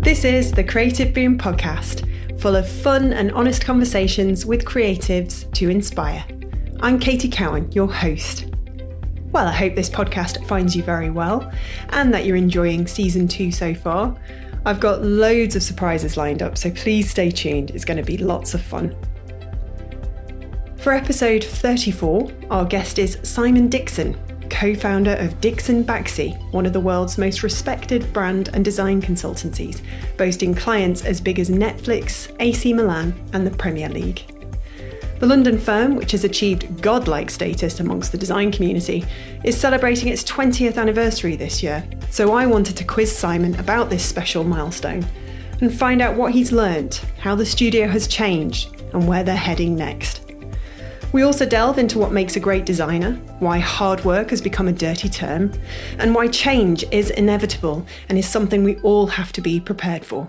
This is the Creative Boom podcast, full of fun and honest conversations with creatives to inspire. I'm Katie Cowan, your host. Well, I hope this podcast finds you very well and that you're enjoying season 2 so far. I've got loads of surprises lined up, so please stay tuned. It's going to be lots of fun. For episode 34, our guest is Simon Dixon, co-founder of DixonBaxi, one of the world's most respected brand and design consultancies, boasting clients as big as Netflix, AC Milan and the Premier League. The London firm, which has achieved godlike status amongst the design community, is celebrating its 20th anniversary this year, so I wanted to quiz Simon about this special milestone and find out what he's learnt, how the studio has changed and where they're heading next. We also delve into what makes a great designer, why hard work has become a dirty term, and why change is inevitable and is something we all have to be prepared for.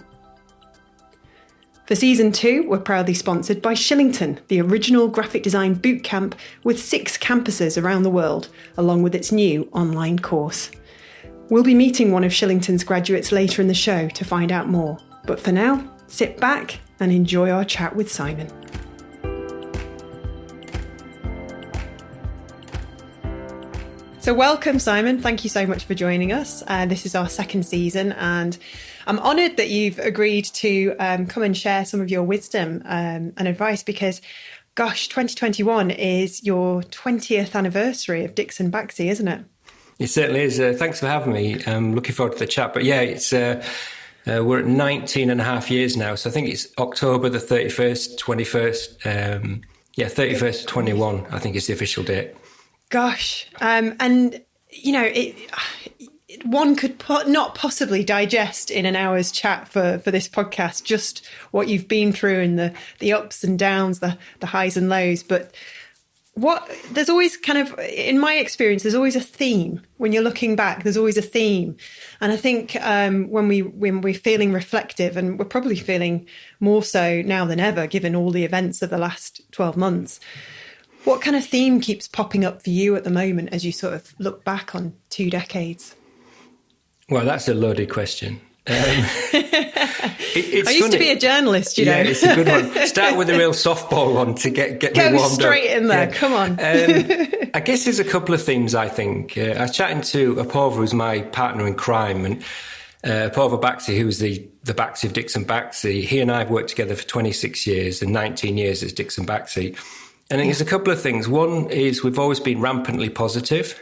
For season 2, we're proudly sponsored by Shillington, the original graphic design bootcamp with 6 campuses around the world, along with its new online course. We'll be meeting one of Shillington's graduates later in the show to find out more. But for now, sit back and enjoy our chat with Simon. So welcome, Simon. Thank you so much for joining us. This is our second season, and I'm honoured that you've agreed to come and share some of your wisdom and advice because, gosh, 2021 is your 20th anniversary of DixonBaxi, isn't it? It certainly is. Thanks for having me. I'm looking forward to the chat. But yeah, it's we're at 19 and a half years now. So I think it's October the 31st, 21st. 31st, 21, I think is the official date. Gosh, and you know, one could not possibly digest in an hour's chat for this podcast just what you've been through and the ups and downs, the highs and lows. But there's always kind of, in my experience, there's always a theme when you're looking back. There's always a theme, and I think when we're feeling reflective, and we're probably feeling more so now than ever, given all the events of the last 12 months. What kind of theme keeps popping up for you at the moment as you sort of look back on 2 decades? Well, that's a loaded question. It's I used to be a journalist, you know. Yeah, it's a good one. Start with a real softball one to get me warmed up. Go straight in there, Come on. I guess there's a couple of themes, I think. I was chatting to Apoorva, who's my partner in crime, and Apoorva Baxi, who's the Baxi of DixonBaxi. He and I have worked together for 26 years and 19 years as DixonBaxi. And I think there's a couple of things. One is we've always been rampantly positive.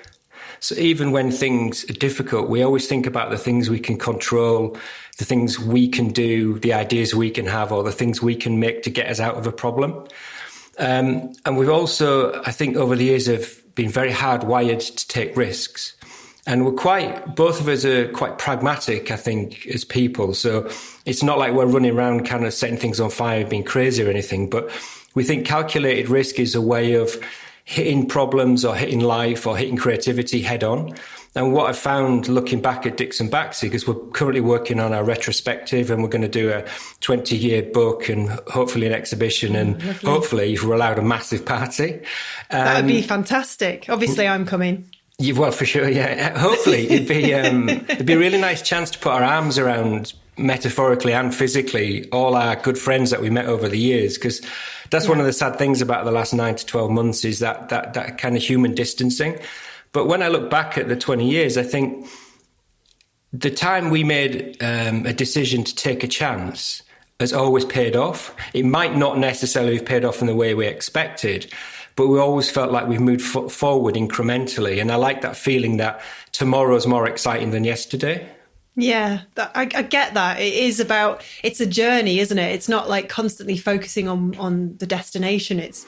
So even when things are difficult, we always think about the things we can control, the things we can do, the ideas we can have, or the things we can make to get us out of a problem. And we've also, I think, over the years have been very hardwired to take risks. And both of us are quite pragmatic, I think, as people. So it's not like we're running around kind of setting things on fire and being crazy or anything, but we think calculated risk is a way of hitting problems or hitting life or hitting creativity head on. And what I found looking back at DixonBaxi, because we're currently working on our retrospective and we're going to do a 20-year book and hopefully an exhibition and lovely. Hopefully if we're allowed a massive party. That would be fantastic. Obviously I'm coming. Well, for sure, yeah. Hopefully it'd be a really nice chance to put our arms around, metaphorically and physically, all our good friends that we met over the years, because that's one of the sad things about the last 9 to 12 months is that kind of human distancing. But when I look back at the 20 years, I think the time we made a decision to take a chance has always paid off. It might not necessarily have paid off in the way we expected, but we always felt like we've moved forward incrementally. And I like that feeling that tomorrow's more exciting than yesterday. Yeah, I get that. It's a journey, isn't it? It's not like constantly focusing on the destination. It's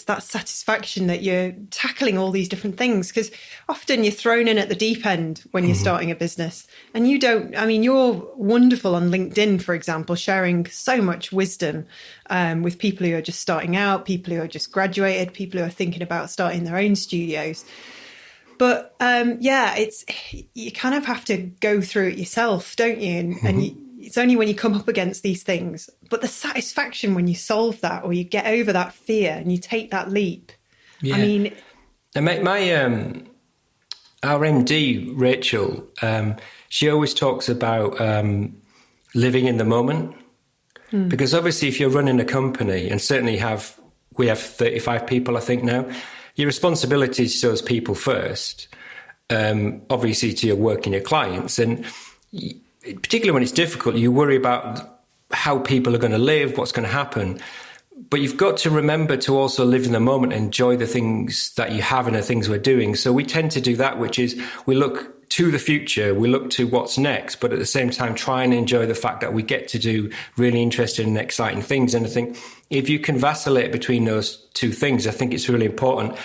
that satisfaction that you're tackling all these different things, because often you're thrown in at the deep end when you're starting a business and you're wonderful on LinkedIn, for example, sharing so much wisdom with people who are just starting out, people who are just graduated, people who are thinking about starting their own studios. But it's you kind of have to go through it yourself, don't you? And it's only when you come up against these things, but the satisfaction when you solve that or you get over that fear and you take that leap. Yeah. I mean, our MD, Rachel, she always talks about living in the moment. Because obviously if you're running a company, and certainly we have 35 people, I think now, your responsibility is to those people first, obviously to your work and your clients. And particularly when it's difficult, you worry about how people are going to live, what's going to happen. But you've got to remember to also live in the moment, enjoy the things that you have and the things we're doing. So we tend to do that, which is we look to the future, we look to what's next, but at the same time, try and enjoy the fact that we get to do really interesting and exciting things. And I think if you can vacillate between those two things, I think it's really important.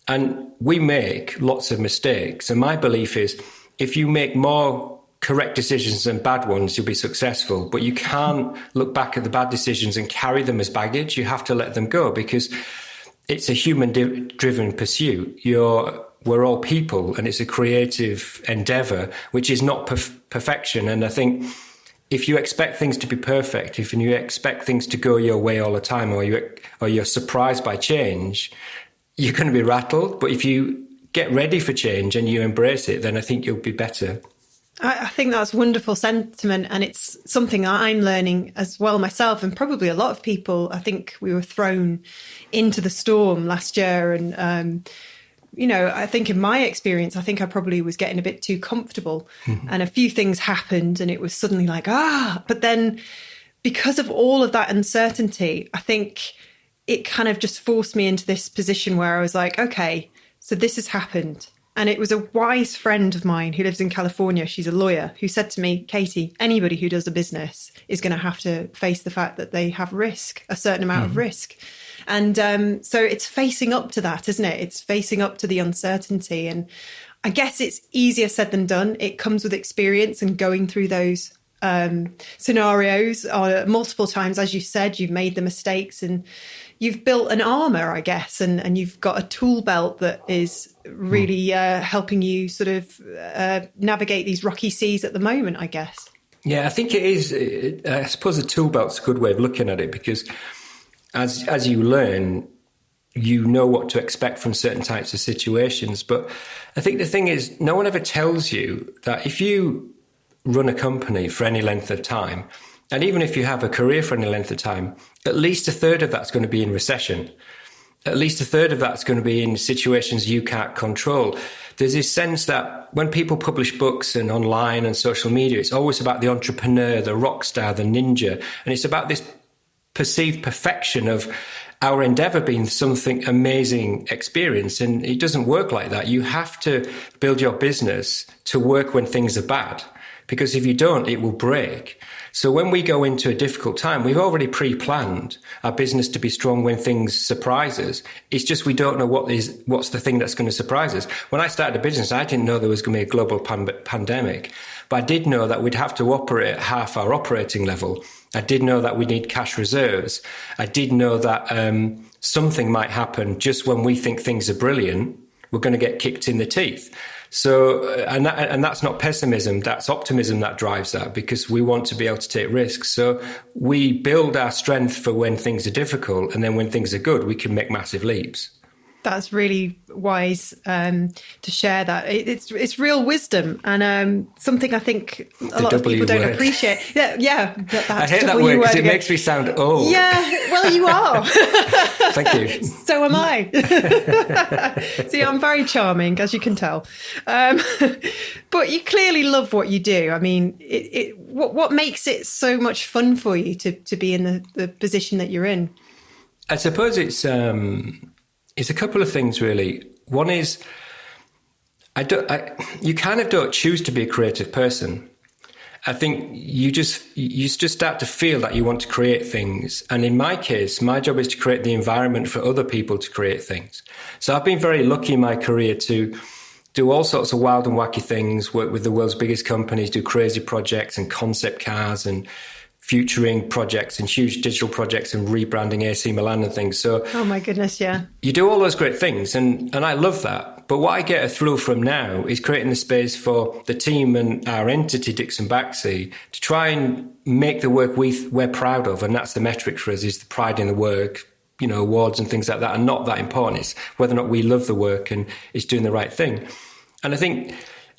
And we make lots of mistakes. And my belief is if you make more correct decisions than bad ones, you'll be successful. But you can't look back at the bad decisions and carry them as baggage. You have to let them go because it's a human-driven pursuit. We're all people, and it's a creative endeavor, which is not perfection. And I think if you expect things to be perfect, if you expect things to go your way all the time, or you're surprised by change, you're going to be rattled. But if you get ready for change and you embrace it, then I think you'll be better. I think that's wonderful sentiment, and it's something I'm learning as well myself, and probably a lot of people. I think we were thrown into the storm last year, and I think in my experience, I think I probably was getting a bit too comfortable, and a few things happened, and it was suddenly like, but then because of all of that uncertainty, I think it kind of just forced me into this position where I was like, okay, so this has happened. And it was a wise friend of mine who lives in California. She's a lawyer who said to me, Katie, anybody who does a business is going to have to face the fact that they have risk, a certain amount of risk. And so it's facing up to that, isn't it? It's facing up to the uncertainty. And I guess it's easier said than done. It comes with experience and going through those scenarios multiple times. As you said, you've made the mistakes and you've built an armor, I guess, and you've got a tool belt that is really helping you sort of navigate these rocky seas at the moment, I guess. Yeah, I think it is. I suppose a tool belt's a good way of looking at it, because as you learn, you know what to expect from certain types of situations. But I think the thing is, no one ever tells you that if you run a company for any length of time, and even if you have a career for any length of time, at least a third of that's going to be in recession. At least a third of that's going to be in situations you can't control. There's this sense that when people publish books and online and social media, it's always about the entrepreneur, the rock star, the ninja. And it's about this perceived perfection of our endeavor being something amazing experience. And it doesn't work like that. You have to build your business to work when things are bad, because if you don't, it will break. So when we go into a difficult time, we've already pre-planned our business to be strong when things surprise us. It's just we don't know what's the thing that's going to surprise us. When I started a business, I didn't know there was going to be a global pandemic, but I did know that we'd have to operate at half our operating level. I did know that we need cash reserves. I did know that something might happen just when we think things are brilliant. We're going to get kicked in the teeth. So, and that's not pessimism, that's optimism that drives that, because we want to be able to take risks. So we build our strength for when things are difficult, and then when things are good, we can make massive leaps. That's really wise to share that. It's real wisdom, and something I think a lot of people don't appreciate. Yeah. I hate that word because it makes me sound old. Yeah, well, you are. Thank you. So am I. See, I'm very charming, as you can tell. But you clearly love what you do. I mean, what makes it so much fun for you to be in the position that you're in? I suppose it's a couple of things, really. One is, you kind of don't choose to be a creative person. I think you just start to feel that you want to create things. And in my case, my job is to create the environment for other people to create things. So I've been very lucky in my career to do all sorts of wild and wacky things, work with the world's biggest companies, do crazy projects and concept cars and futuring projects and huge digital projects and rebranding AC Milan and things. So, oh my goodness, yeah. You do all those great things, and I love that. But what I get a thrill from now is creating the space for the team and our entity, DixonBaxi, to try and make the work we're proud of. And that's the metric for us, is the pride in the work. Awards and things like that are not that important. It's whether or not we love the work and it's doing the right thing. And I think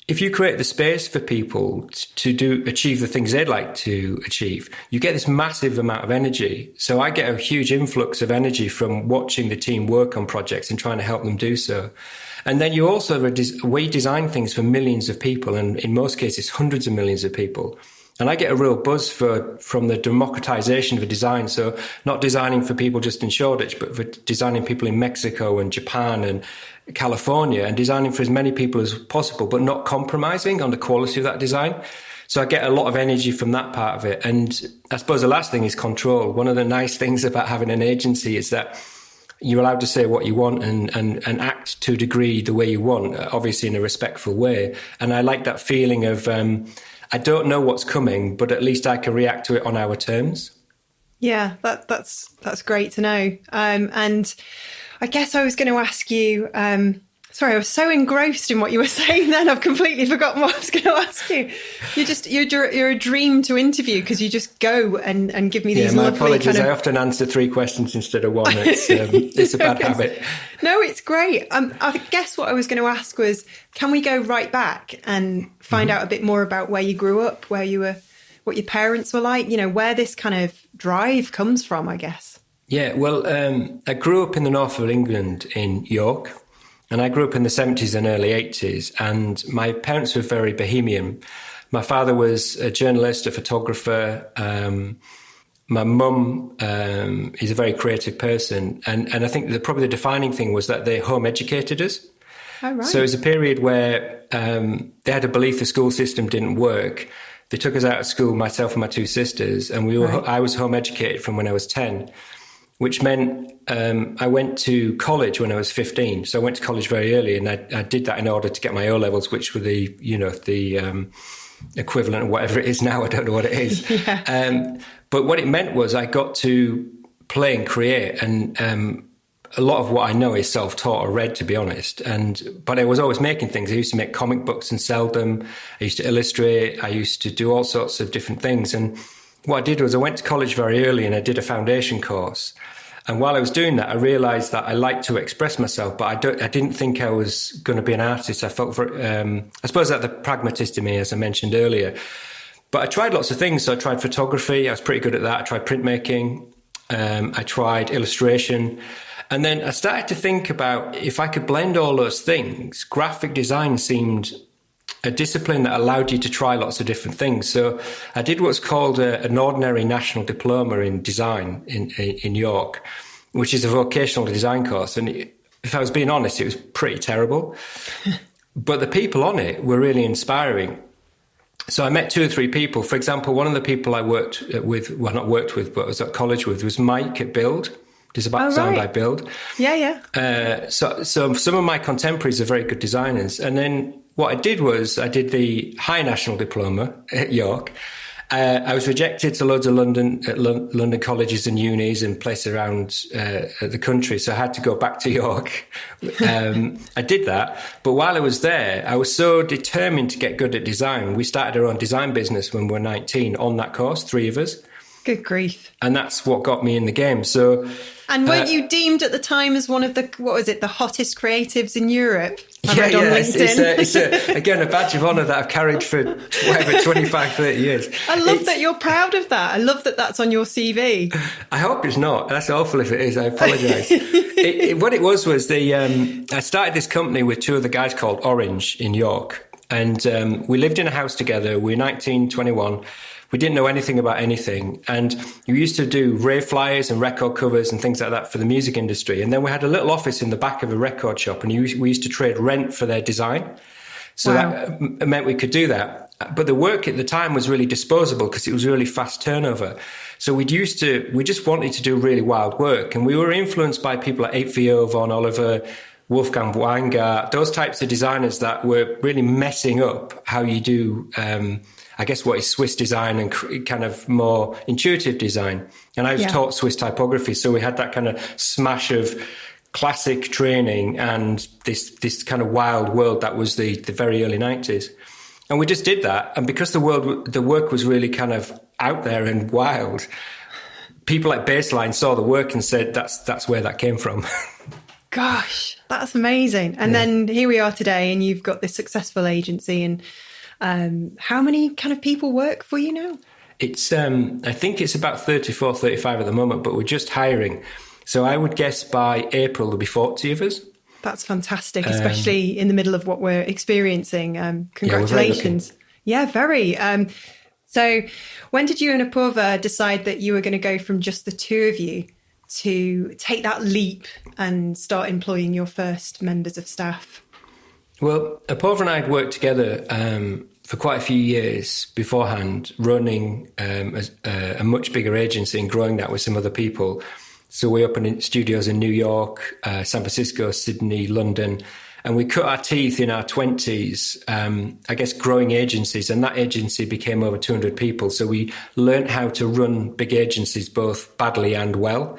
if you create the space for people to achieve the things they'd like to achieve, you get this massive amount of energy. So I get a huge influx of energy from watching the team work on projects and trying to help them do so. And then you also we design things for millions of people, and in most cases, hundreds of millions of people. And I get a real buzz from the democratization of a design. So not designing for people just in Shoreditch, but for designing people in Mexico and Japan and California, and designing for as many people as possible, but not compromising on the quality of that design. So I get a lot of energy from that part of it. And I suppose the last thing is control. One of the nice things about having an agency is that you're allowed to say what you want and act to a degree the way you want, obviously in a respectful way. And I like that feeling of, I don't know what's coming, but at least I can react to it on our terms. Yeah, that's great to know. And I guess I was going to ask you, sorry, I was so engrossed in what you were saying then, I've completely forgotten what I was going to ask you. You're a dream to interview because you just go and give me these lovely apologies. I often answer 3 questions instead of 1. It's a bad habit. No, it's great. I guess what I was going to ask was, can we go right back and find out a bit more about where you grew up, where you were, what your parents were like, where this kind of drive comes from, I guess? Yeah, well, I grew up in the north of England in York. And I grew up in the 70s and early 80s, and my parents were very bohemian. My father was a journalist, a photographer. My mum is a very creative person. And I think probably the defining thing was that they home educated us. Oh, right. So it was a period where they had a belief the school system didn't work. They took us out of school, myself and my 2 sisters, and I was home educated from when I was 10. Which meant I went to college when I was 15. So I went to college very early, and I did that in order to get my O-levels, which were the equivalent of whatever it is now. I don't know what it is. Yeah. But what it meant was I got to play and create, and a lot of what I know is self-taught or read, to be honest. But I was always making things. I used to make comic books and sell them. I used to illustrate. I used to do all sorts of different things. And what I did was I went to college very early and I did a foundation course. And while I was doing that, I realized that I liked to express myself, but I didn't think I was going to be an artist. I felt I suppose that the pragmatist in me, as I mentioned earlier. But I tried lots of things. So I tried photography. I was pretty good at that. I tried printmaking. I tried illustration. And then I started to think about if I could blend all those things, graphic design seemed a discipline that allowed you to try lots of different things. So I did what's called an ordinary national diploma in design in York, which is a vocational design course. And if I was being honest, it was pretty terrible. But the people on it were really inspiring. So I met 2 or 3 people. For example, one of the people I worked with, well, not worked with, but was at college with, was Mike at Build. Design by Build. Yeah. So some of my contemporaries are very good designers. And then what I did was I did the high national diploma at York. I was rejected to loads of London colleges and unis and places around the country. So I had to go back to York. I did that. But while I was there, I was so determined to get good at design. We started our own design business when we were 19 on that course, 3 of us. Good grief. And that's what got me in the game. So, and weren't you deemed at the time as one of the, what was it, the hottest creatives in Europe? I read on LinkedIn. It's again, a badge of honour that I've carried for 25, 30 years. I love that you're proud of that. I love that that's on your CV. I hope it's not. That's awful if it is. I apologise. What it was I started this company with 2 other guys called Orange in York. And we lived in a house together. We were 19, 21. We didn't know anything about anything. And we used to do rave flyers and record covers and things like that for the music industry. And then we had a little office in the back of a record shop, and we used to trade rent for their design. So that meant we could do that. But the work at the time was really disposable because it was really fast turnover. So we just wanted to do really wild work. And we were influenced by people like 8VO, Von Oliver, Wolfgang Weingart, those types of designers that were really messing up how you do I guess what is Swiss design and kind of more intuitive design. And I was taught Swiss typography. So we had that kind of smash of classic training and this kind of wild world that was the very early 90s. And we just did that. And because the work was really kind of out there and wild, people like Baseline saw the work and said, that's where that came from. Gosh, that's amazing. And then here we are today, and you've got this successful agency. And how many kind of people work for you now? It's, I think it's about 34, 35 at the moment, but we're just hiring. So I would guess by April there'll be 40 of us. That's fantastic, especially in the middle of what we're experiencing. Congratulations. Yeah, very. So when did you and Apurva decide that you were going to go from just the two of you to take that leap and start employing your first members of staff? Well, Apurva and I had worked together for quite a few years beforehand, running a much bigger agency and growing that with some other people. So we opened in studios in New York, San Francisco, Sydney, London, and we cut our teeth in our 20s, I guess, growing agencies, and that agency became over 200 people. So we learned how to run big agencies both badly and well.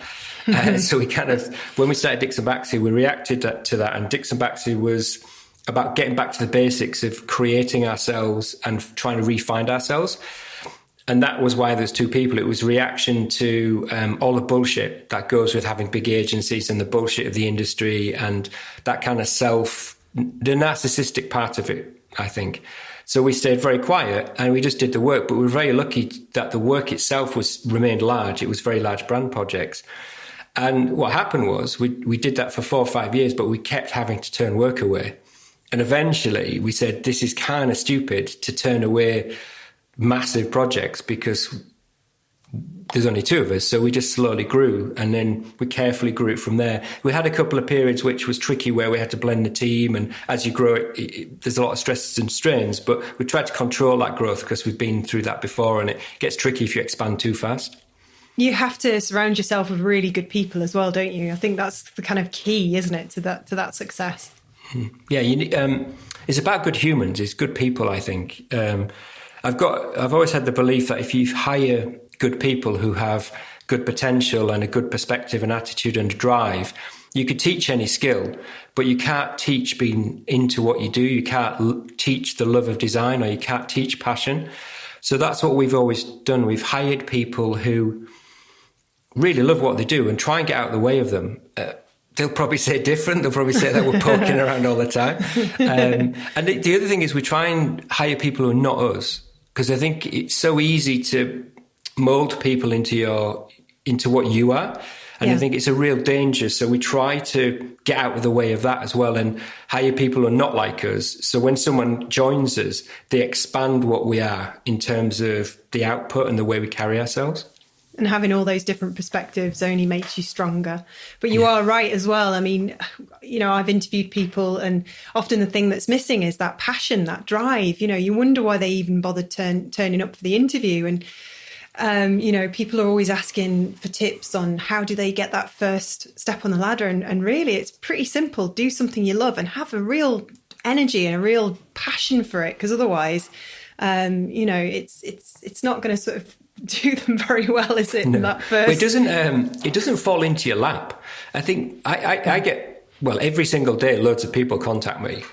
So we kind of, when we started DixonBaxi, we reacted to that, and DixonBaxi was about getting back to the basics of creating ourselves and trying to re-find ourselves. And that was why there's two people. It was reaction to all the bullshit that goes with having big agencies and the bullshit of the industry and that kind of the narcissistic part of it, I think. So we stayed very quiet and we just did the work, but we were very lucky that the work itself remained large. It was very large brand projects. And what happened was we did that for 4 or 5 years, but we kept having to turn work away. And eventually we said, this is kind of stupid to turn away massive projects because there's only two of us. So we just slowly grew, and then we carefully grew it from there. We had a couple of periods which was tricky where we had to blend the team, and as you grow there's a lot of stresses and strains, but we tried to control that growth because we've been through that before, and it gets tricky if you expand too fast. You have to surround yourself with really good people as well, don't you? I think that's the kind of key, isn't it, to that success? Yeah, you need, it's about good humans. It's good people, I think. I've always had the belief that if you hire good people who have good potential and a good perspective and attitude and drive, you could teach any skill, but you can't teach being into what you do. You can't teach the love of design, or you can't teach passion. So that's what we've always done. We've hired people who really love what they do and try and get out of the way of them. They'll probably say different. They'll probably say that we're poking around all the time. And the other thing is we try and hire people who are not us, because I think it's so easy to mold people into what you are. And I think it's a real danger. So we try to get out of the way of that as well and hire people who are not like us. So when someone joins us, they expand what we are in terms of the output and the way we carry ourselves. And having all those different perspectives only makes you stronger. But you are right as well. I mean, I've interviewed people, and often the thing that's missing is that passion, that drive. You wonder why they even bothered turning up for the interview. And, people are always asking for tips on how do they get that first step on the ladder. And really, it's pretty simple. Do something you love and have a real energy and a real passion for it. Because otherwise, it's not going to sort of do them very well, is it? No. That first, it doesn't fall into your lap. I think I get, well, every single day, loads of people contact me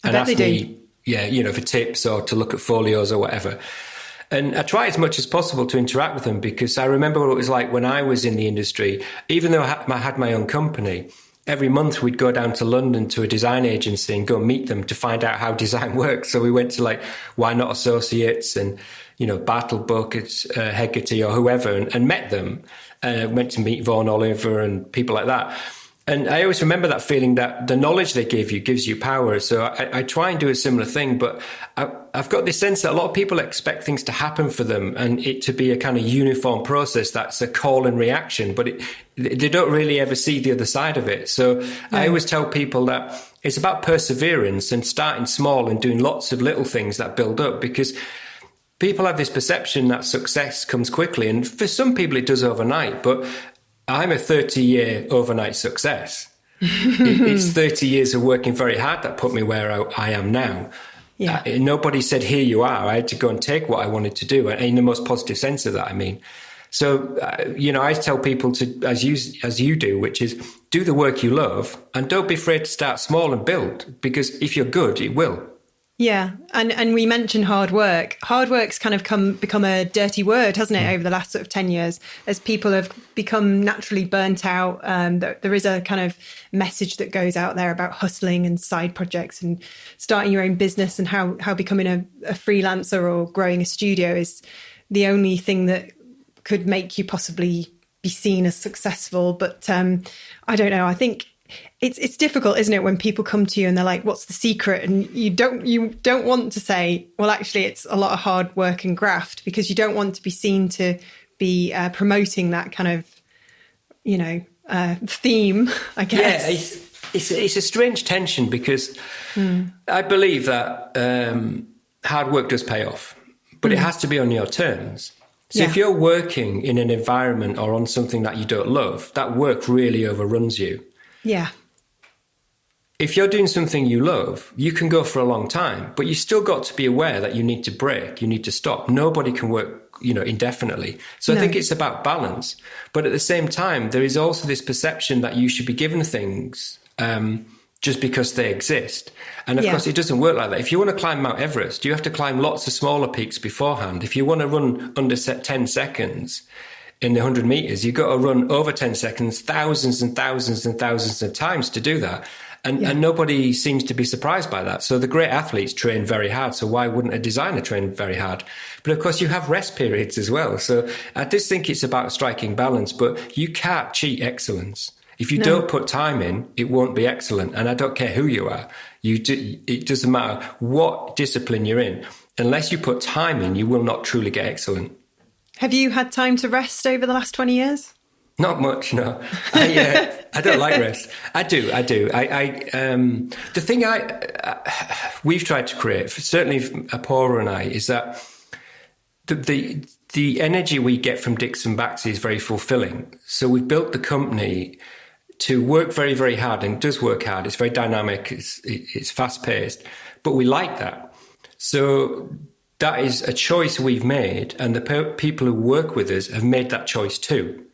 and ask me, for tips or to look at folios or whatever. And I try as much as possible to interact with them, because I remember what it was like when I was in the industry. Even though I had my own company, every month we'd go down to London to a design agency and go meet them to find out how design works. So we went to Why Not Associates and, Battle Buckets, Hegarty or whoever, and met them. Went to meet Vaughan Oliver and people like that. And I always remember that feeling that the knowledge they give you gives you power. So I try and do a similar thing, but I've got this sense that a lot of people expect things to happen for them and it to be a kind of uniform process that's a call and reaction, but they don't really ever see the other side of it. So I always tell people that it's about perseverance and starting small and doing lots of little things that build up, because people have this perception that success comes quickly. And for some people it does overnight, but I'm a 30-year overnight success. It's 30 years of working very hard that put me where I am now. Yeah. Nobody said, here you are. I had to go and take what I wanted to do, in the most positive sense of that, I mean. So, I tell people to, as you do, which is do the work you love and don't be afraid to start small and build, because if you're good, it will. Yeah, and we mentioned hard work. Hard work's kind of become a dirty word, hasn't it, over the last sort of 10 years, as people have become naturally burnt out. There is a kind of message that goes out there about hustling and side projects and starting your own business, and how becoming a freelancer or growing a studio is the only thing that could make you possibly be seen as successful. But I don't know. I think it's difficult, isn't it, when people come to you and they're like, what's the secret? And you don't want to say, well, actually, it's a lot of hard work and graft, because you don't want to be seen to be promoting that kind of, theme, I guess. Yeah, it's a strange tension, because I believe that hard work does pay off, but it has to be on your terms. So if you're working in an environment or on something that you don't love, that work really overruns you. Yeah. If you're doing something you love, you can go for a long time, but you still got to be aware that you need to break, you need to stop. Nobody can work, indefinitely. So I think it's about balance. But at the same time, there is also this perception that you should be given things just because they exist. And of course, it doesn't work like that. If you want to climb Mount Everest, you have to climb lots of smaller peaks beforehand. If you want to run under 10 seconds in the 100 meters, you've got to run over 10 seconds, thousands and thousands and thousands of times to do that. And nobody seems to be surprised by that. So the great athletes train very hard. So why wouldn't a designer train very hard? But of course, you have rest periods as well. So I just think it's about striking balance, but you can't cheat excellence. If you don't put time in, it won't be excellent. And I don't care who you are. It doesn't matter what discipline you're in. Unless you put time in, you will not truly get excellent. Have you had time to rest over the last 20 years? Not much, no. I don't like rest. I do. The thing we've tried to create, certainly Apora and I, is that the energy we get from DixonBaxi is very fulfilling. So we've built the company to work very, very hard, and it does work hard. It's very dynamic. It's fast paced, but we like that. So that is a choice we've made, and the people who work with us have made that choice too.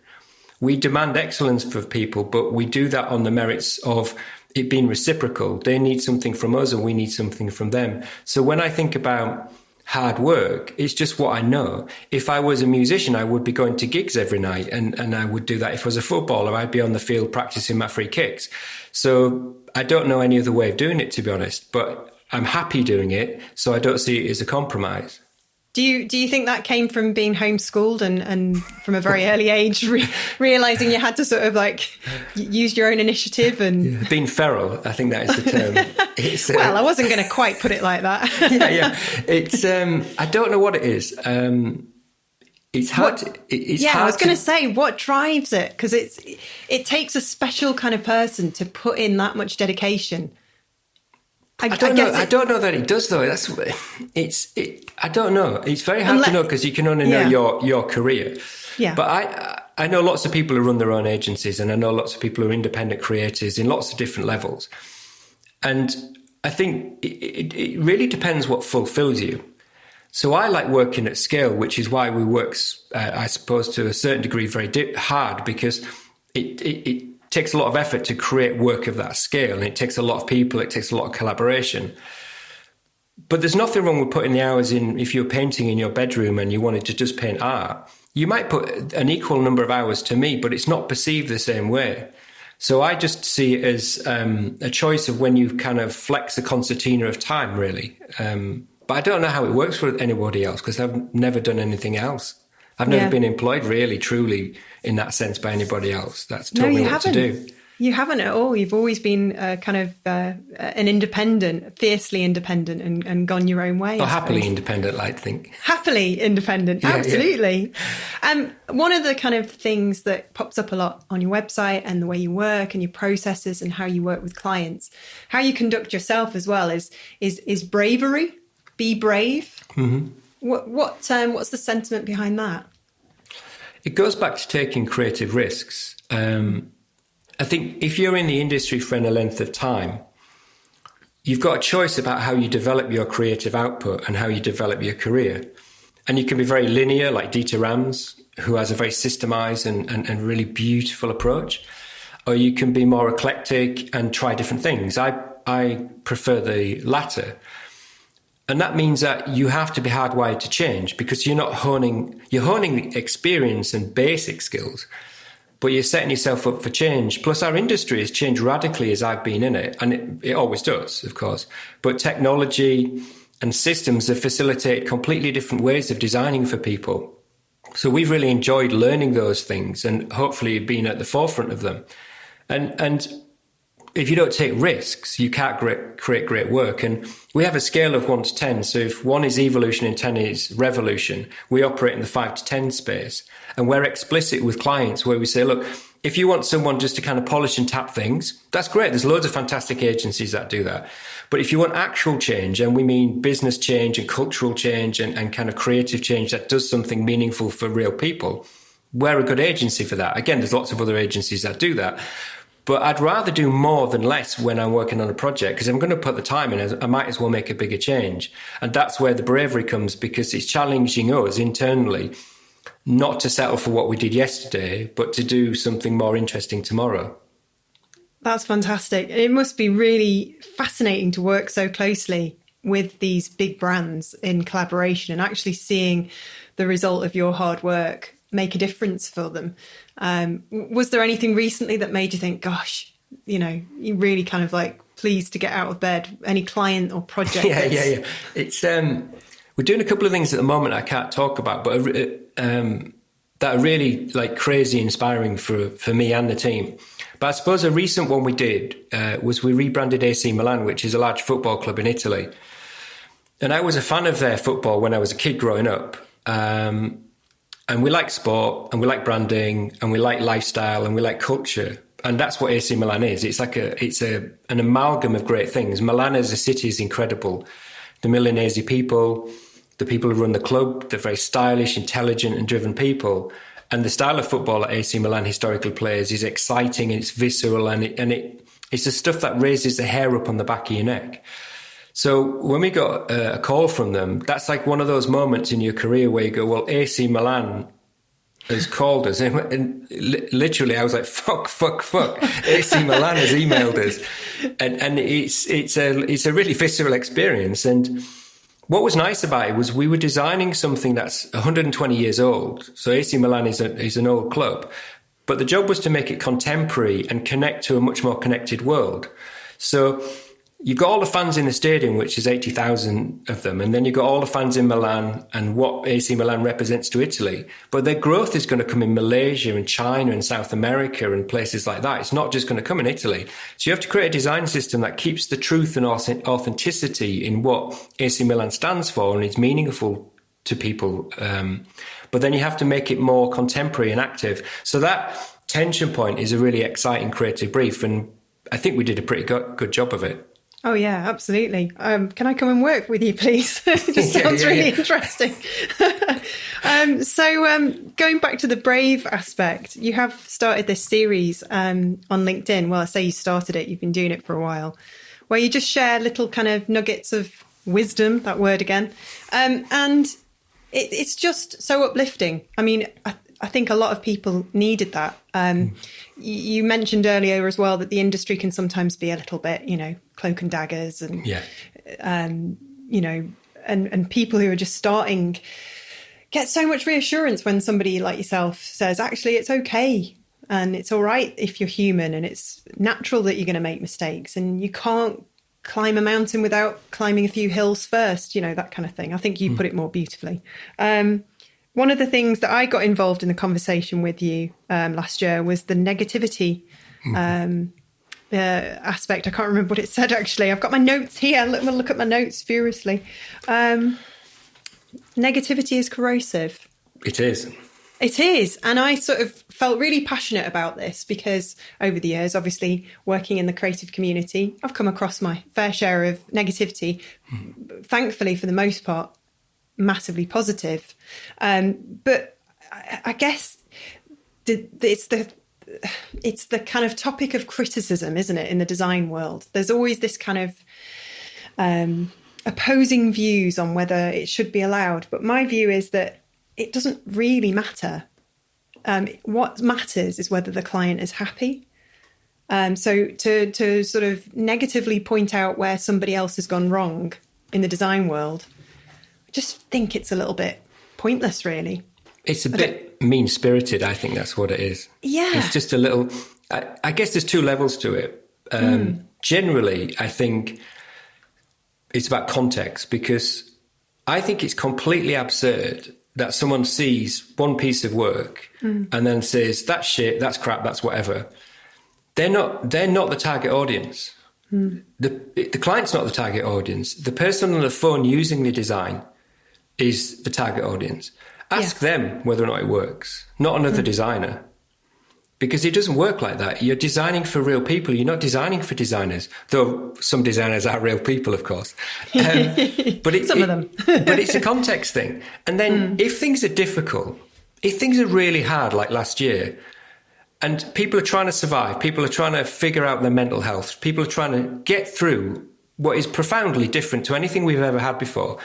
We demand excellence for people, but we do that on the merits of it being reciprocal. They need something from us and we need something from them. So when I think about hard work, it's just what I know. If I was a musician, I would be going to gigs every night, and I would do that. If I was a footballer, I'd be on the field practicing my free kicks. So I don't know any other way of doing it, to be honest, but I'm happy doing it. So I don't see it as a compromise. Do you think that came from being homeschooled and from a very early age, realising you had to sort of like use your own initiative and... Being feral, I think that is the term. Well, I wasn't going to quite put it like that. Yeah. It's, I don't know what it is. It's hard. I was going to say, what drives it? Because it takes a special kind of person to put in that much dedication. I don't know that it does, though. I don't know. It's very hard to know, because you can only know your career. Yeah. But I know lots of people who run their own agencies, and I know lots of people who are independent creators in lots of different levels. And I think it really depends what fulfills you. So I like working at scale, which is why we work, I suppose, to a certain degree, very hard, because it takes a lot of effort to create work of that scale, and it takes a lot of people, it takes a lot of collaboration. But there's nothing wrong with putting the hours in. If you're painting in your bedroom and you wanted to just paint art, you might put an equal number of hours to me, but it's not perceived the same way. So I just see it as a choice of when you kind of flex a concertina of time, really. But I don't know how it works for anybody else, because I've never done anything else. I've never been employed really, truly, in that sense by anybody else. That's told me what to do. You haven't at all. You've always been kind of an independent, fiercely independent, and gone your own way. Or happily independent, I think. Happily independent, absolutely. Yeah. One of the kind of things that pops up a lot on your website, and the way you work and your processes and how you work with clients, how you conduct yourself as well, is bravery. Be brave. Mm-hmm. What's the sentiment behind that? It goes back to taking creative risks. I think if you're in the industry for any length of time, you've got a choice about how you develop your creative output and how you develop your career. And you can be very linear, like Dieter Rams, who has a very systemized and really beautiful approach. Or you can be more eclectic and try different things. I prefer the latter. And that means that you have to be hardwired to change, because you're honing experience and basic skills, but you're setting yourself up for change. Plus, our industry has changed radically as I've been in it. And it always does, of course. But technology and systems have facilitated completely different ways of designing for people. So we've really enjoyed learning those things and hopefully being at the forefront of them. And if you don't take risks, you can't create great work. And we have a scale of 1 to 10. So if 1 is evolution and 10 is revolution, we operate in the 5 to 10 space. And we're explicit with clients where we say, look, if you want someone just to kind of polish and tap things, that's great. There's loads of fantastic agencies that do that. But if you want actual change, and we mean business change and cultural change and kind of creative change that does something meaningful for real people, we're a good agency for that. Again, there's lots of other agencies that do that. But I'd rather do more than less when I'm working on a project, because I'm going to put the time in. I might as well make a bigger change. And that's where the bravery comes, because it's challenging us internally not to settle for what we did yesterday, but to do something more interesting tomorrow. That's fantastic. It must be really fascinating to work so closely with these big brands in collaboration and actually seeing the result of your hard work make a difference for them. Was there anything recently that made you think, gosh, you really kind of like pleased to get out of bed? Any client or project? Yeah. It's we're doing a couple of things at the moment I can't talk about, but that are really like crazy inspiring for me and the team. But I suppose a recent one we did was we rebranded AC Milan, which is a large football club in Italy. And I was a fan of their football when I was a kid growing up. And we like sport, and we like branding, and we like lifestyle, and we like culture. And that's what AC Milan is. It's like an amalgam of great things. Milan as a city is incredible. The Milanese people, the people who run the club, they're very stylish, intelligent, and driven people. And the style of football that AC Milan historically plays is exciting, and it's visceral, and it's the stuff that raises the hair up on the back of your neck. So when we got a call from them, that's like one of those moments in your career where you go, well, AC Milan has called us. And literally, I was like, fuck. AC Milan has emailed us. And it's a really visceral experience. And what was nice about it was we were designing something that's 120 years old. So AC Milan is an old club. But the job was to make it contemporary and connect to a much more connected world. So you've got all the fans in the stadium, which is 80,000 of them. And then you've got all the fans in Milan and what AC Milan represents to Italy. But their growth is going to come in Malaysia and China and South America and places like that. It's not just going to come in Italy. So you have to create a design system that keeps the truth and authenticity in what AC Milan stands for and is meaningful to people. But then you have to make it more contemporary and active. So that tension point is a really exciting creative brief. And I think we did a pretty good job of it. Oh, yeah, absolutely. Can I come and work with you, please? It just sounds really interesting. So going back to the brave aspect, you have started this series on LinkedIn. Well, I say you started it, you've been doing it for a while, where you just share little kind of nuggets of wisdom, that word again. And it's just so uplifting. I mean, I think a lot of people needed that. You mentioned earlier as well that the industry can sometimes be a little bit, cloak and daggers and, and people who are just starting get so much reassurance when somebody like yourself says, actually, it's okay. And it's all right if you're human, and it's natural that you're going to make mistakes, and you can't climb a mountain without climbing a few hills first, that kind of thing. I think you put it more beautifully. One of the things that I got involved in the conversation with you last year was the negativity aspect. I can't remember what it said, actually. I've got my notes here. I'm going to look at my notes furiously. Negativity is corrosive. It is. It is. And I sort of felt really passionate about this because over the years, obviously working in the creative community, I've come across my fair share of negativity. Thankfully, for the most part, massively positive. But I guess it's the kind of topic of criticism, isn't it, in the design world? There's always this kind of opposing views on whether it should be allowed. But my view is that it doesn't really matter. What matters is whether the client is happy. So to sort of negatively point out where somebody else has gone wrong in the design world, I just think it's a little bit pointless, really. It's a bit mean-spirited, I think that's what it is. Yeah. It's just a little... I guess there's two levels to it. Generally, I think it's about context, because I think it's completely absurd that someone sees one piece of work and then says, that's shit, that's crap, that's whatever. They're not the target audience. The client's not the target audience. The person on the phone using the design is the target audience. Ask them whether or not it works, not another designer. Because it doesn't work like that. You're designing for real people. You're not designing for designers, though some designers are real people, of course. But Some of them. but it's a context thing. And then if things are difficult, if things are really hard, like last year, and people are trying to survive, people are trying to figure out their mental health, people are trying to get through what is profoundly different to anything we've ever had before,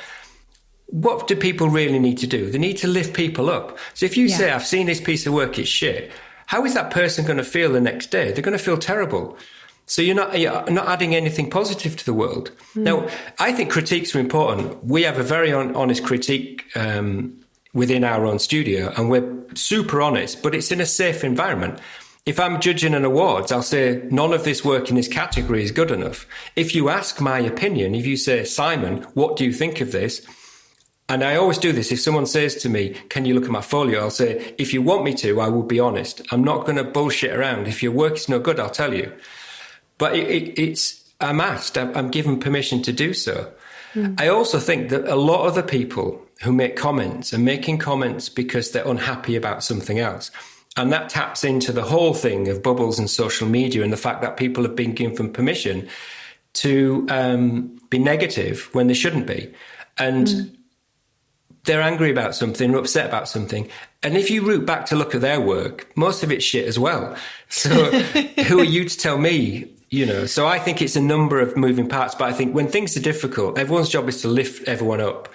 what do people really need to do? They need to lift people up. So if you say, I've seen this piece of work, it's shit, how is that person going to feel the next day? They're going to feel terrible. So you're not adding anything positive to the world. Now, I think critiques are important. We have a very honest critique within our own studio, and we're super honest, but it's in a safe environment. If I'm judging an awards, I'll say none of this work in this category is good enough. If you ask my opinion, if you say, Simon, what do you think of this? And I always do this. If someone says to me, can you look at my folio? I'll say, if you want me to, I will be honest. I'm not going to bullshit around. If your work is no good, I'll tell you. But I'm asked, I'm given permission to do so. I also think that a lot of the people who make comments are making comments because they're unhappy about something else. And that taps into the whole thing of bubbles and social media and the fact that people have been given permission to be negative when they shouldn't be. And they're angry about something or upset about something. And if you root back to look at their work, most of it's shit as well. So who are you to tell me, you know? So I think it's a number of moving parts. But I think when things are difficult, everyone's job is to lift everyone up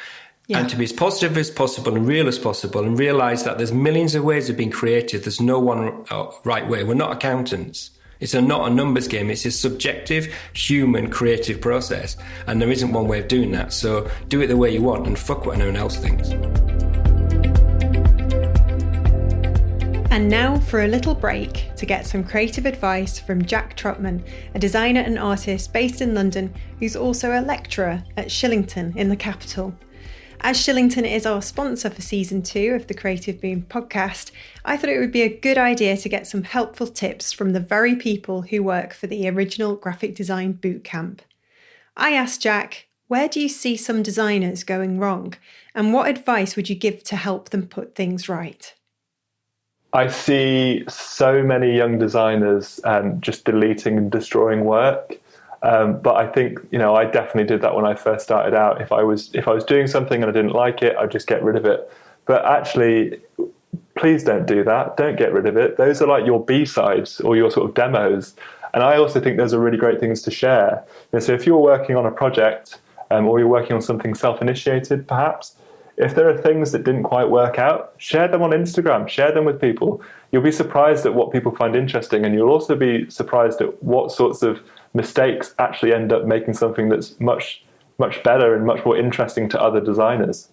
and to be as positive as possible and real as possible, and realize that there's millions of ways of being creative. There's no one right way. We're not accountants. It's not a numbers game. It's a subjective, human, creative process. And there isn't one way of doing that. So do it the way you want and fuck what anyone else thinks. And now for a little break to get some creative advice from Jack Trotman, a designer and artist based in London who's also a lecturer at Shillington in the capital. As Shillington is our sponsor for season 2 of the Creative Boom podcast, I thought it would be a good idea to get some helpful tips from the very people who work for the original graphic design bootcamp. I asked Jack, where do you see some designers going wrong, and what advice would you give to help them put things right? I see so many young designers just deleting and destroying work. But I think, I definitely did that when I first started out. If I was doing something and I didn't like it, I'd just get rid of it. But actually, please don't do that. Don't get rid of it. Those are like your B-sides or your sort of demos. And I also think those are really great things to share. So if you're working on a project or you're working on something self-initiated, perhaps, if there are things that didn't quite work out, share them on Instagram, share them with people. You'll be surprised at what people find interesting, and you'll also be surprised at what sorts of mistakes actually end up making something that's much, much better and much more interesting to other designers.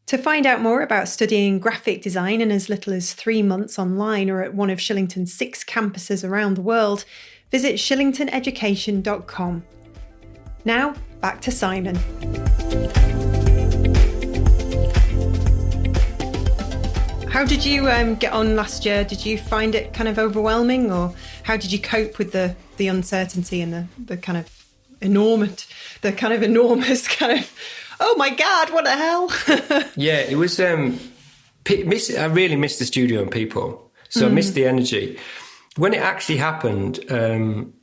To find out more about studying graphic design in as little as 3 months online or at one of Shillington's 6 campuses around the world, visit shillingtoneducation.com. Now, back to Simon. How did you get on last year? Did you find it kind of overwhelming, or how did you cope with the uncertainty and the kind of enormous oh my God, what the hell? Yeah, it was. I really missed the studio and people, so I missed the energy. When it actually happened,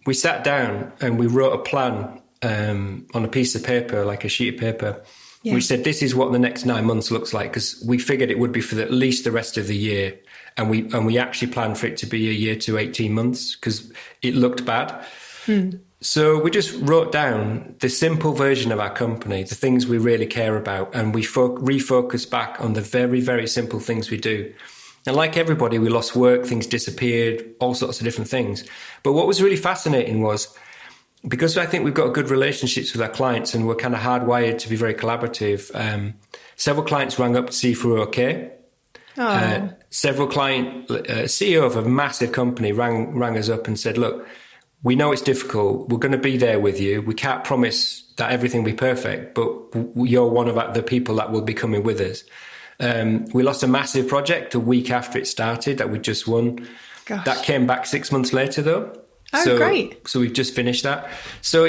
we sat down and we wrote a plan on a piece of paper, like a sheet of paper. Yeah. We said, this is what the next 9 months looks like, because we figured it would be for at least the rest of the year. And we actually planned for it to be a year to 18 months because it looked bad. So we just wrote down the simple version of our company, the things we really care about. And we refocused back on the very, very simple things we do. And like everybody, we lost work, things disappeared, all sorts of different things. But what was really fascinating was because I think we've got good relationships with our clients and we're kind of hardwired to be very collaborative, several clients rang up to see if we were okay. Several CEO of a massive company rang us up and said, look, we know it's difficult. We're going to be there with you. We can't promise that everything will be perfect, but you're one of the people that will be coming with us. We lost a massive project a week after it started that we just won. Gosh. That came back 6 months later, though. Great. So we've just finished that. So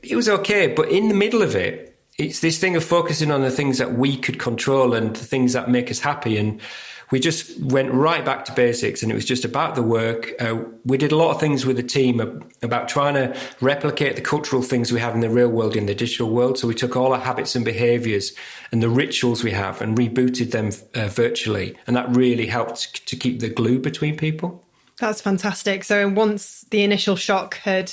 it was okay. But in the middle of it, it's this thing of focusing on the things that we could control and the things that make us happy. And we just went right back to basics, and it was just about the work. We did a lot of things with the team about trying to replicate the cultural things we have in the real world in the digital world. So we took all our habits and behaviors and the rituals we have and rebooted them virtually. And that really helped to keep the glue between people. That's fantastic. So once the initial shock had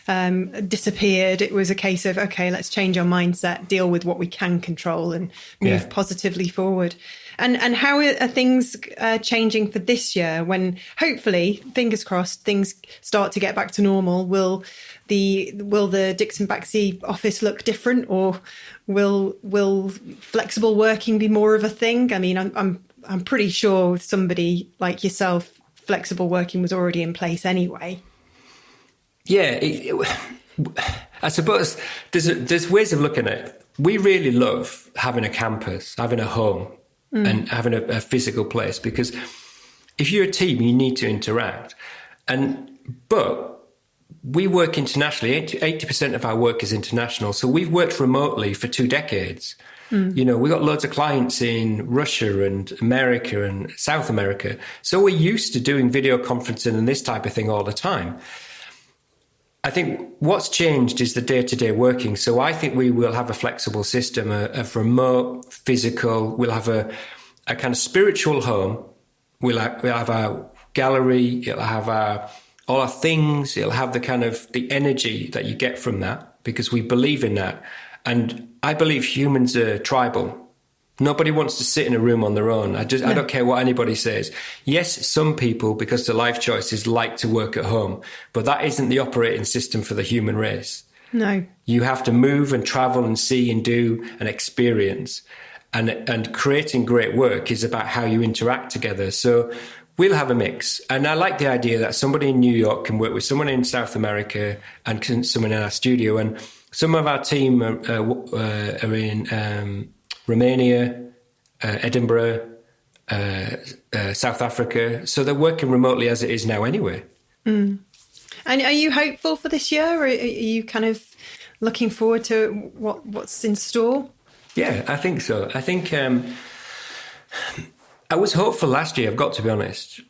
disappeared, it was a case of, okay, let's change our mindset, deal with what we can control and move positively forward. And how are things changing for this year when hopefully, fingers crossed, things start to get back to normal? Will the DixonBaxi office look different, or will flexible working be more of a thing? I mean, I'm pretty sure with somebody like yourself, flexible working was already in place anyway. Yeah, I suppose there's ways of looking at it. We really love having a campus, having a home, and having a physical place, because if you're a team, you need to interact. But we work internationally. 80% of our work is international. So we've worked remotely for 2 decades. You know, we got loads of clients in Russia and America and South America. So we're used to doing video conferencing and this type of thing all the time. I think what's changed is the day-to-day working. So I think we will have a flexible system of remote, physical. We'll have a kind of spiritual home. We'll have our gallery. It'll have all our things. It'll have the kind of the energy that you get from that, because we believe in that. And I believe humans are tribal. Nobody wants to sit in a room on their own. I don't care what anybody says. Yes, some people, because of life choices, like to work at home, but that isn't the operating system for the human race. No. You have to move and travel and see and do and experience. And creating great work is about how you interact together. So we'll have a mix. And I like the idea that somebody in New York can work with someone in South America and someone in our studio. And some of our team are in Romania, Edinburgh, South Africa. So they're working remotely as it is now anyway. And are you hopeful for this year? Or are you kind of looking forward to what's in store? Yeah, I think so. I think I was hopeful last year, I've got to be honest.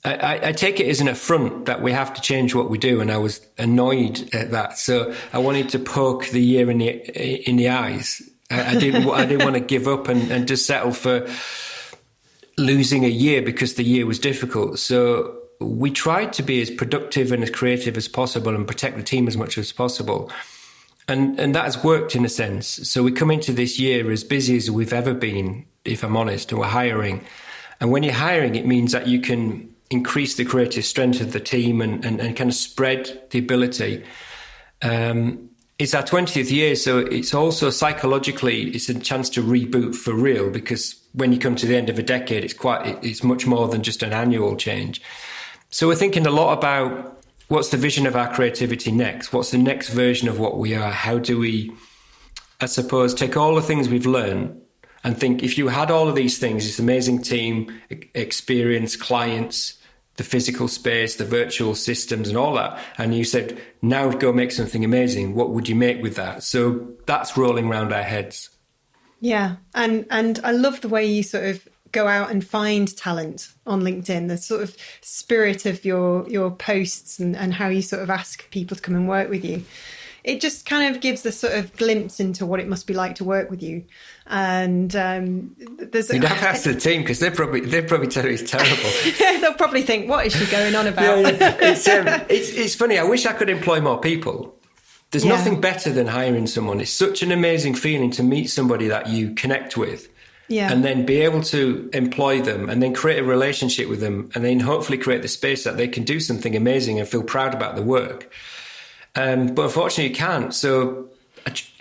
I take it as an affront that we have to change what we do, and I was annoyed at that. So I wanted to poke the year in the eyes. I didn't want to give up and just settle for losing a year because the year was difficult. So we tried to be as productive and as creative as possible and protect the team as much as possible. And that has worked in a sense. So we come into this year as busy as we've ever been, if I'm honest, and we're hiring. And when you're hiring, it means that you can increase the creative strength of the team and kind of spread the ability. It's our 20th year, so it's also psychologically, it's a chance to reboot for real, because when you come to the end of a decade, it's much more than just an annual change. So we're thinking a lot about what's the vision of our creativity next? What's the next version of what we are? How do we, I suppose, take all the things we've learned and think, if you had all of these things, this amazing team, experience, clients, the physical space, the virtual systems and all that, and you said, now go make something amazing, what would you make with that? So that's rolling around our heads. Yeah. And I love the way you sort of go out and find talent on LinkedIn, the sort of spirit of your posts and how you sort of ask people to come and work with you. It just kind of gives a sort of glimpse into what it must be like to work with you. And there's you'd have to ask the team, because they'd probably tell you it's terrible. They'll probably think, what is she going on about? It's funny. I wish I could employ more people. There's nothing better than hiring someone. It's such an amazing feeling to meet somebody that you connect with. Yeah. And then be able to employ them and then create a relationship with them and then hopefully create the space that they can do something amazing and feel proud about the work. But unfortunately you can't. So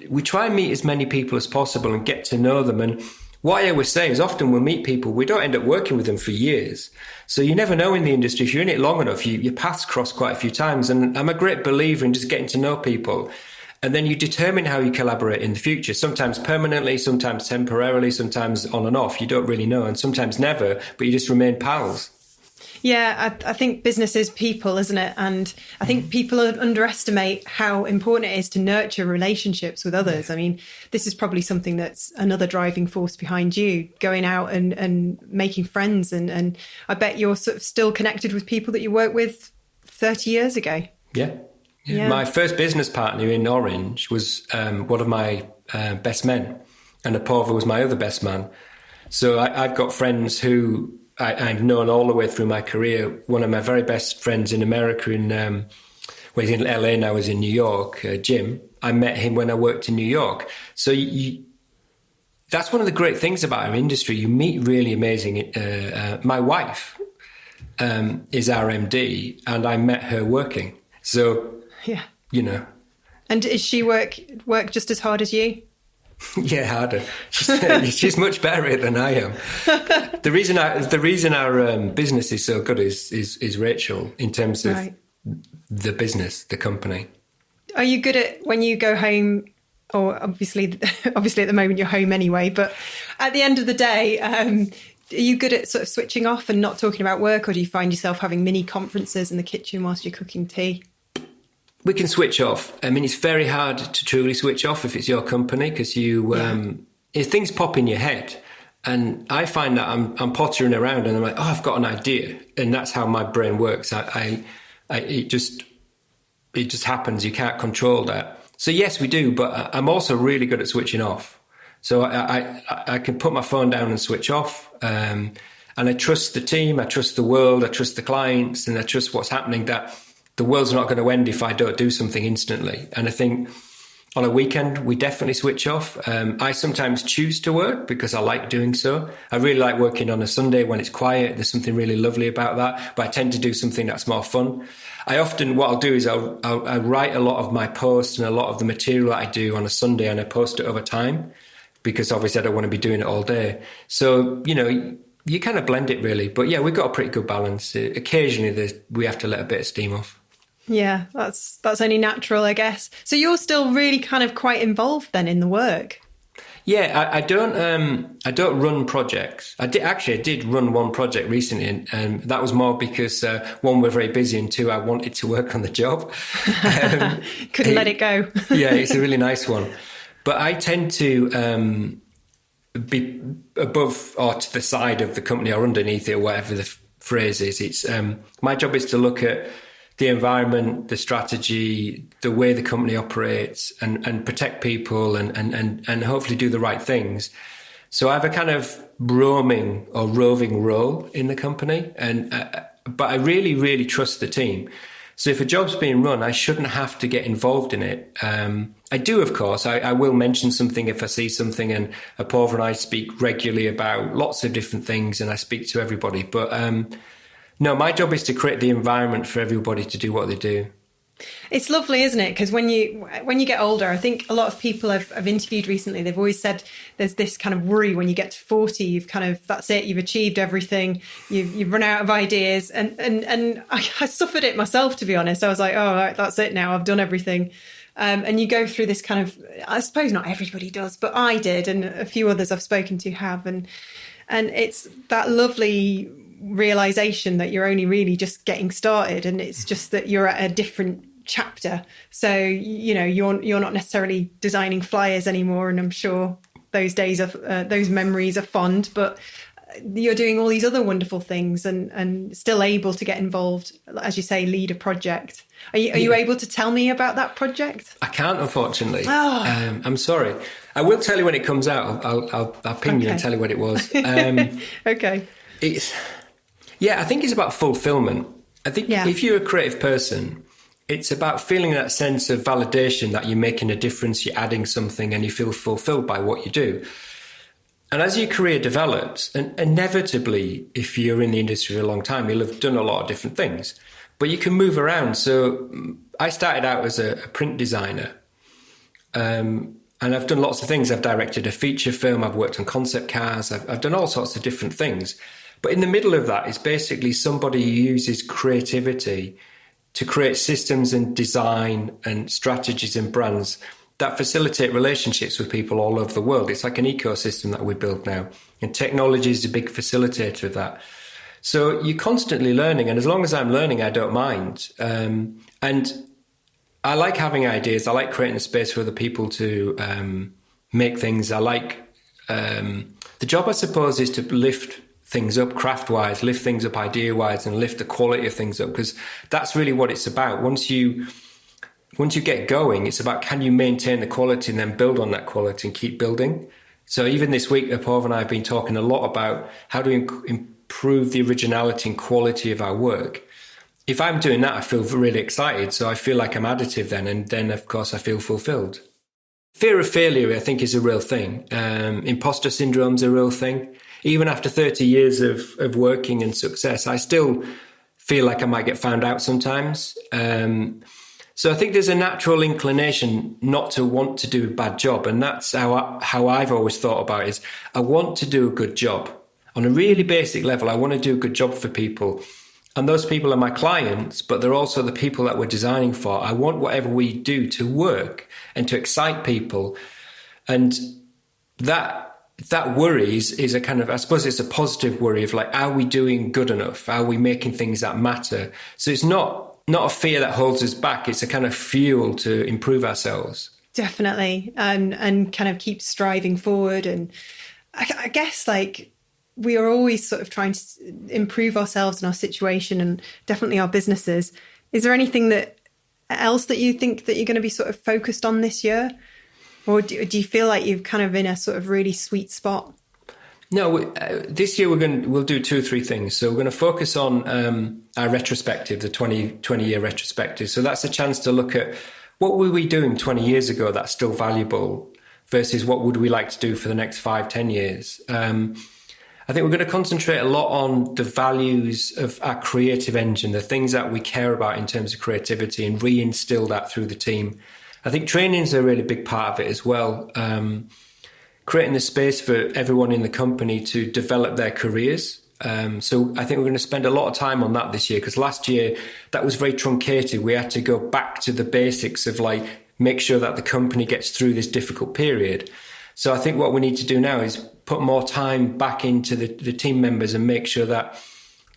we try and meet as many people as possible and get to know them. And what I always say is often we'll meet people, we don't end up working with them for years. So you never know in the industry. If you're in it long enough, your paths cross quite a few times. And I'm a great believer in just getting to know people. And then you determine how you collaborate in the future, sometimes permanently, sometimes temporarily, sometimes on and off. You don't really know, and sometimes never, but you just remain pals. Yeah, I think business is people, isn't it? And I think people underestimate how important it is to nurture relationships with others. I mean, this is probably something that's another driving force behind you, going out and making friends. And I bet you're sort of still connected with people that you worked with 30 years ago. Yeah. My first business partner in Orange was one of my best men, and Apoorv was my other best man. So I've got friends who I've known all the way through my career. One of my very best friends in America, he's in LA now, is in New York, Jim. I met him when I worked in New York. So that's one of the great things about our industry. You meet really amazing. My wife is our MD, and I met her working. So, you know. And does she work just as hard as you? Yeah, harder. She's much better than I am. The reason our business is so good is Rachel in terms of the business, the company. Are you good at when you go home? Or obviously at the moment you're home anyway. But at the end of the day, are you good at sort of switching off and not talking about work, or do you find yourself having mini conferences in the kitchen whilst you're cooking tea? We can switch off. I mean, it's very hard to truly switch off if it's your company, because if things pop in your head, and I find that I'm pottering around and I'm like, oh, I've got an idea, and that's how my brain works. It just happens. You can't control that. So yes, we do, but I'm also really good at switching off. So I can put my phone down and switch off. And I trust the team, I trust the world, I trust the clients, and I trust what's happening, that the world's not going to end if I don't do something instantly. And I think on a weekend, we definitely switch off. I sometimes choose to work because I like doing so. I really like working on a Sunday when it's quiet. There's something really lovely about that. But I tend to do something that's more fun. What I'll do is I'll write a lot of my posts and a lot of the material that I do on a Sunday, and I post it over time, because obviously I don't want to be doing it all day. So, you kind of blend it really. But yeah, we've got a pretty good balance. Occasionally we have to let a bit of steam off. Yeah, that's only natural, I guess. So you're still really kind of quite involved then in the work. Yeah, I don't run projects. I did run one project recently, and that was more because one, we're very busy, and two, I wanted to work on the job. Couldn't let it go. Yeah, it's a really nice one. But I tend to be above or to the side of the company, or underneath it, or whatever the phrase is. It's my job is to look at the environment, the strategy, the way the company operates, and protect people and hopefully do the right things. So I have a kind of roaming or roving role in the company, but I really, really trust the team. So if a job's being run, I shouldn't have to get involved in it. I do, of course. I will mention something if I see something, and Apoorv and I speak regularly about lots of different things, and I speak to everybody. But no, my job is to create the environment for everybody to do what they do. It's lovely, isn't it? Because when you get older, I think a lot of people I've interviewed recently, they've always said there's this kind of worry when you get to 40, that's it, you've achieved everything, you've run out of ideas. And I suffered it myself, to be honest. I was like, oh, that's it now, I've done everything. And you go through this kind of, I suppose not everybody does, but I did, and a few others I've spoken to have. And it's that lovely realization that you're only really just getting started, and it's just that you're at a different chapter. So you're not necessarily designing flyers anymore, and I'm sure those days of those memories are fond, but you're doing all these other wonderful things and still able to get involved, as you say, lead a project. Are you able to tell me about that project? I can't, unfortunately. I'm sorry. I will tell you when it comes out. I'll ping you and tell you what it was. Okay. I think it's about fulfillment. I think if you're a creative person, it's about feeling that sense of validation that you're making a difference, you're adding something, and you feel fulfilled by what you do. And as your career develops, and inevitably, if you're in the industry for a long time, you'll have done a lot of different things. but you can move around. So I started out as a print designer, and I've done lots of things. I've directed a feature film, I've worked on concept cars, I've done all sorts of different things. But in the middle of that is basically somebody who uses creativity to create systems and design and strategies and brands that facilitate relationships with people all over the world. It's like an ecosystem that we build now. And technology is a big facilitator of that. So you're constantly learning. And as long as I'm learning, I don't mind. And I like having ideas. I like creating a space for other people to make things. I like the job, I suppose, is to lift things up craft-wise, lift things up idea-wise, and lift the quality of things up, because that's really what it's about. Once you get going, it's about, can you maintain the quality and then build on that quality and keep building? So even this week, Apoorv and I have been talking a lot about how to improve the originality and quality of our work. If I'm doing that, I feel really excited. So I feel like I'm additive then. And then, of course, I feel fulfilled. Fear of failure, I think, is a real thing. Imposter syndrome's a real thing. Even after 30 years of working and success, I still feel like I might get found out sometimes. So I think there's a natural inclination not to want to do a bad job. And that's how I've always thought about it, is I want to do a good job. On a really basic level, I want to do a good job for people. And those people are my clients, but they're also the people that we're designing for. I want whatever we do to work and to excite people. And that worry is a kind of, I suppose it's a positive worry of like, are we doing good enough? Are we making things that matter? So it's not a fear that holds us back. It's a kind of fuel to improve ourselves. Definitely. And kind of keep striving forward. And I guess like we are always sort of trying to improve ourselves and our situation and definitely our businesses. Is there anything else that you think that you're going to be sort of focused on this year? Or do you feel like you're kind of in a sort of really sweet spot? No, this year we'll do 2 or 3 things. So we're going to focus on our retrospective, the 20-year retrospective. So that's a chance to look at what were we doing 20 years ago that's still valuable versus what would we like to do for the next 5-10 years. I think we're going to concentrate a lot on the values of our creative engine, the things that we care about in terms of creativity, and reinstill that through the team. I think training is a really big part of it as well. Creating the space for everyone in the company to develop their careers. So I think we're going to spend a lot of time on that this year, because last year that was very truncated. We had to go back to the basics of like, make sure that the company gets through this difficult period. So I think what we need to do now is put more time back into the team members and make sure that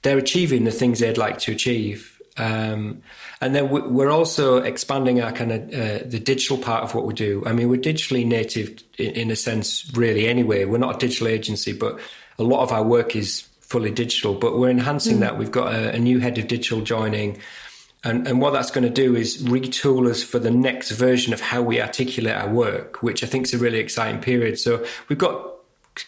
they're achieving the things they'd like to achieve. And then we're also expanding our kind of the digital part of what we do. I mean, we're digitally native in a sense, really, anyway. We're not a digital agency, but a lot of our work is fully digital. But we're enhancing that. We've got a new head of digital joining. And what that's going to do is retool us for the next version of how we articulate our work, which I think is a really exciting period. So we've got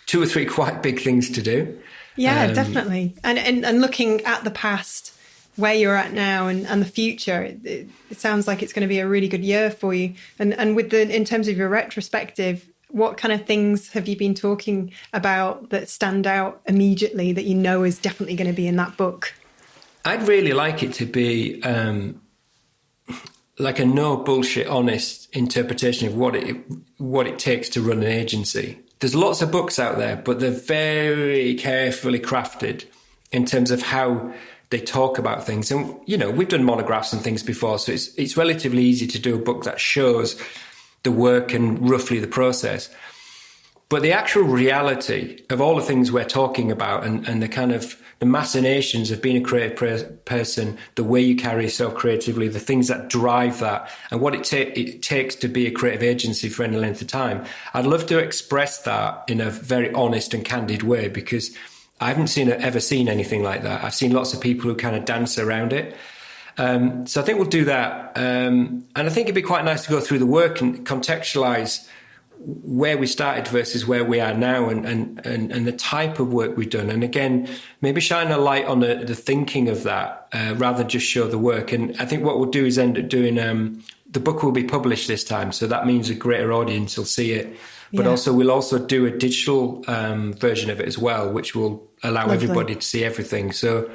2 or 3 quite big things to do. Yeah, definitely. And looking at the past, where you're at now and the future, it sounds like it's going to be a really good year for you. And in terms of your retrospective, what kind of things have you been talking about that stand out immediately that you know is definitely going to be in that book? I'd really like it to be like a no bullshit, honest interpretation of what it takes to run an agency. There's lots of books out there, but they're very carefully crafted in terms of how they talk about things. And, you know, we've done monographs and things before, so it's relatively easy to do a book that shows the work and roughly the process. But the actual reality of all the things we're talking about and the kind of the machinations of being a creative person, the way you carry yourself creatively, the things that drive that, and what it takes to be a creative agency for any length of time. I'd love to express that in a very honest and candid way, because I haven't ever seen anything like that. I've seen lots of people who kind of dance around it. So I think we'll do that. And I think it'd be quite nice to go through the work and contextualize where we started versus where we are now, and the type of work we've done. And again, maybe shine a light on the thinking of that rather than just show the work. And I think what we'll do is end up doing, the book will be published this time. So that means a greater audience will see it. But also we'll also do a digital version of it as well, which will allow everybody to see everything. So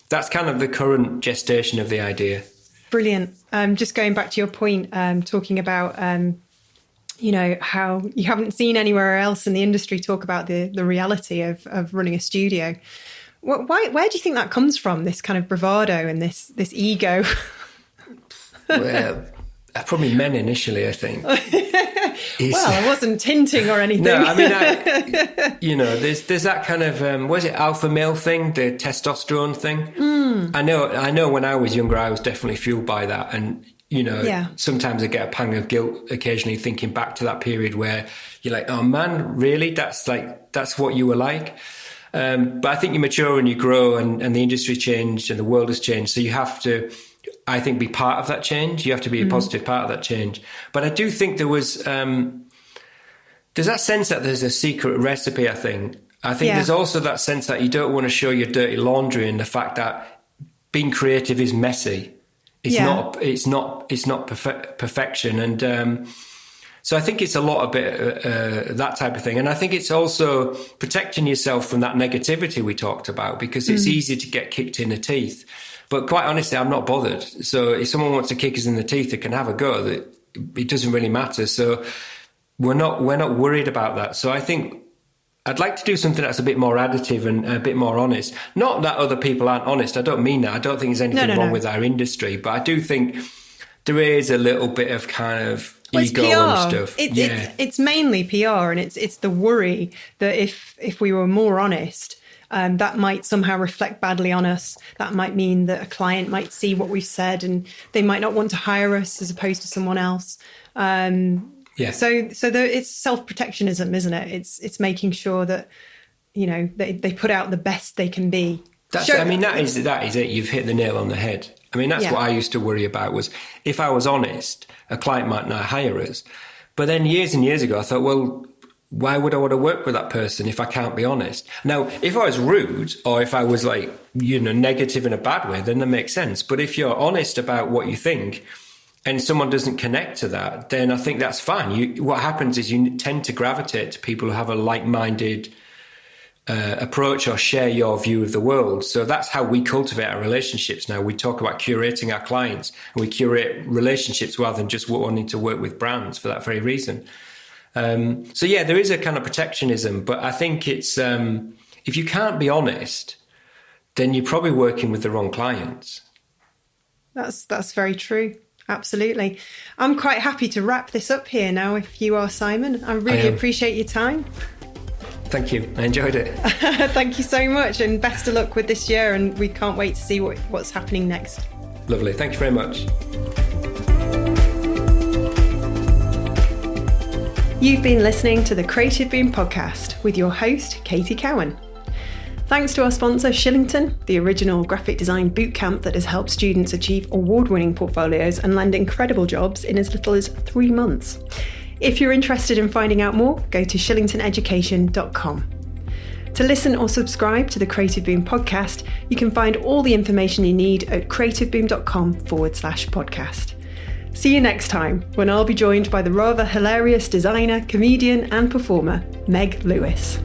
that's kind of the current gestation of the idea. Brilliant. Just going back to your point, talking about, how you haven't seen anywhere else in the industry talk about the reality of running a studio. Where do you think that comes from, this kind of bravado and this ego? Well, probably men initially, I think. Well, I wasn't hinting or anything. No, I mean, there's that kind of, was it alpha male thing, the testosterone thing? I know when I was younger, I was definitely fueled by that. And, sometimes I get a pang of guilt occasionally thinking back to that period where you're like, oh man, really? That's what you were like? But I think you mature and you grow and the industry changed and the world has changed. So you have to, I think, be part of that change. You have to be a positive part of that change. But I do think there's that sense that there's a secret recipe, I think. There's also that sense that you don't want to show your dirty laundry and the fact that being creative is messy. It's not perfection. And so I think it's a lot of that type of thing. And I think it's also protecting yourself from that negativity we talked about, because it's easy to get kicked in the teeth. But quite honestly, I'm not bothered. So if someone wants to kick us in the teeth, they can have a go. It doesn't really matter. So we're not worried about that. So I think I'd like to do something that's a bit more additive and a bit more honest. Not that other people aren't honest. I don't mean that. I don't think there's anything wrong with our industry. But I do think there is a little bit of kind of ego and stuff. It's mainly PR, and it's the worry that if we were more honest, that might somehow reflect badly on us. That might mean that a client might see what we've said and they might not want to hire us as opposed to someone else. So it's self-protectionism, isn't it? It's making sure that, they put out the best they can be. That is it. You've hit the nail on the head. I mean, that's what I used to worry about, was if I was honest, a client might not hire us. But then years and years ago, I thought, well, why would I want to work with that person if I can't be honest? Now, if I was rude or if I was negative in a bad way, then that makes sense. But if you're honest about what you think and someone doesn't connect to that, then I think that's fine. What happens is you tend to gravitate to people who have a like-minded approach or share your view of the world. So that's how we cultivate our relationships now. We talk about curating our clients, and we curate relationships rather than just wanting to work with brands for that very reason. There is a kind of protectionism, but I think it's if you can't be honest, then you're probably working with the wrong clients. That's very true. Absolutely. I'm quite happy to wrap this up here now, if you are, Simon. I really appreciate your time. Thank you. I enjoyed it. Thank you so much, and best of luck with this year, and we can't wait to see what's happening next. Lovely. Thank you very much. You've been listening to the Creative Boom podcast with your host, Katie Cowan. Thanks to our sponsor, Shillington, the original graphic design bootcamp that has helped students achieve award-winning portfolios and land incredible jobs in as little as 3 months. If you're interested in finding out more, go to shillingtoneducation.com. To listen or subscribe to the Creative Boom podcast, you can find all the information you need at creativeboom.com/podcast. See you next time, when I'll be joined by the rather hilarious designer, comedian and performer, Meg Lewis.